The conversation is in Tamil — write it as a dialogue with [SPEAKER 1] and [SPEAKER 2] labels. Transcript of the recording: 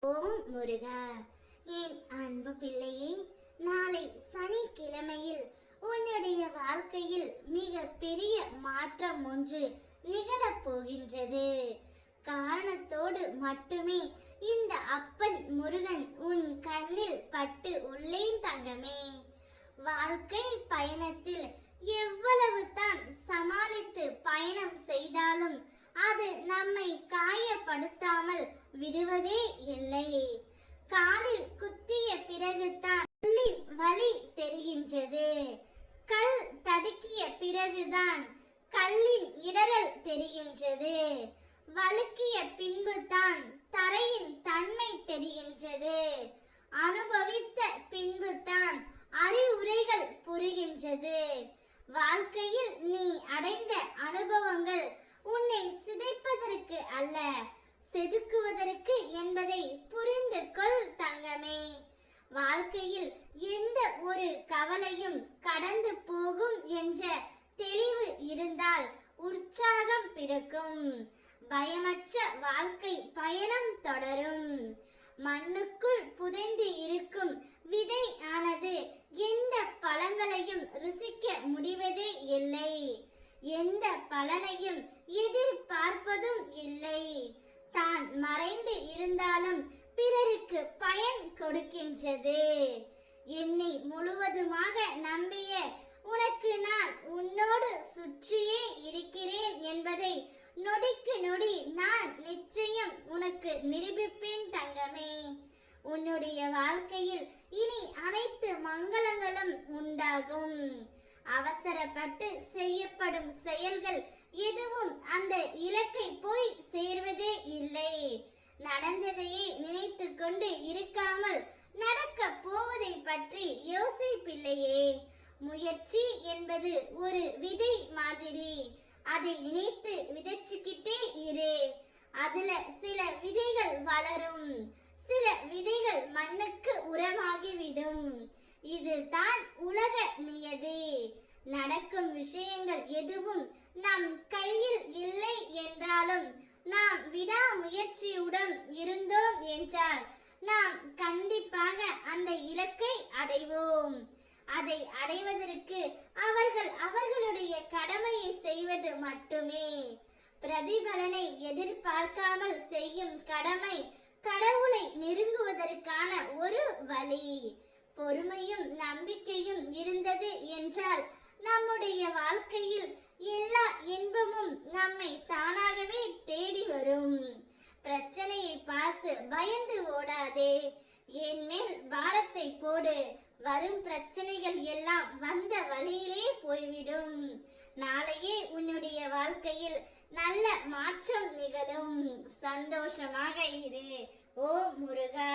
[SPEAKER 1] ஓம் முருகா. என் அன்பு பிள்ளையே, நாளை சனிக்கிழமையில் உன்னுடைய வாழ்க்கையில் மிக பெரிய மாற்றம் ஒன்று நிகழப் போகின்றது. காரணத்தோடு மட்டுமே இந்த அப்பன் முருகன் உன் கண்ணில் பட்டு உள்ளேன் தங்கமே. வாழ்க்கை பயணத்தில் எவ்வளவு தான் சமாளித்து பயணம் செய்தாலும் அது நம்மை காயப்படுத்தாமல் விடுவதே இல்லை. காலில் குத்திய பிறகுதான் வலி தெரிகின்றது. கல் தடுக்கிய பிறகுதான் கல்லின் இடரல் தெரிகின்றது. வழுக்கிய பின்புதான் தரையின் தன்மை தெரிகின்றது. அனுபவித்த பின்புதான் அறிவுரைகள் புரிகின்றது. வாழ்க்கையில் நீ அடைந்த அனுபவங்கள் உன்னை சிதைப்பதற்கு அல்ல, செதுக்குவதற்கு என்பதை புரிந்து கொள் தங்கமே. வாழ்க்கையில் எந்த ஒரு கவலையும் கடந்து போகும் என்ற தெளிவு இருந்தால் உற்சாகம் பிறக்கும். பயமற்ற வாழ்க்கை பயணம் தொடரும். மண்ணுக்குள் புதைந்து இருக்கும் விதை ஆனது எந்த பழங்களையும் ருசிக்க முடிவதே இல்லை. எந்த பலனையும் எதிர்பார்ப்பதும் இல்லை. தான் மறைந்து இருந்தாலும் பிறருக்கு பயன் கொடுக்கின்றது. என்னை முழுவதுமாக நம்பிய உனக்கு நான் உன்னோடு சுற்றியே இருக்கிறேன் என்பதை நொடிக்கு நொடி நான் நிச்சயம் உனக்கு நிரூபிப்பேன் தங்கமே. உன்னுடைய வாழ்க்கையில் இனி அனைத்து மங்களங்களும் உண்டாகும். அவசரப்பட்டு செய்யப்படும் செயல்கள் எதுவும் அந்த இலக்கை போய் சேர்வதே இல்லை. நடந்ததையே நினைத்து கொண்டு இருக்காமல் நடக்க போவதை பற்றி யோசிப்பில்லையே. முயற்சி என்பது ஒரு விதை மாதிரி. அதை நினைத்து விதைச்சுக்கிட்டே இரு. அதுல சில விதைகள் வளரும், சில விதைகள் மண்ணுக்கு உரமாகிவிடும். இதுதான் உலக நியதி. நடக்கும் விஷயங்கள் எதுவும் நம் கையில் இல்லை என்றாலும் நாம் விடாமுயற்சியுடன் இருந்தோம் என்றால் நாம் கண்டிப்பாக அந்த இலக்கை அடைவோம். அதை அடைவதற்கு அவர்களுடைய கடமையை செய்வது மட்டுமே. பிரதிபலனை எதிர்பார்க்காமல் செய்யும் கடமை கடவுளை நெருங்குவதற்கான ஒரு வழி. பொறுமையும் நம்பிக்கையும் இருந்தது என்றால் நம்முடைய வாழ்க்கையில் எல்லா இன்பமும் நம்மை தானாகவே தேடி வரும். பிரச்சனையை பார்த்து பயந்து ஓடாதே. என் மேல் பாரத்தை போடு. வரும் பிரச்சனைகள் எல்லாம் வந்த வழியிலே போய்விடும். நாளையே உன்னுடைய வாழ்க்கையில் நல்ல மாற்றம் நிகழும். சந்தோஷமாக இரு. ஓ முருகா.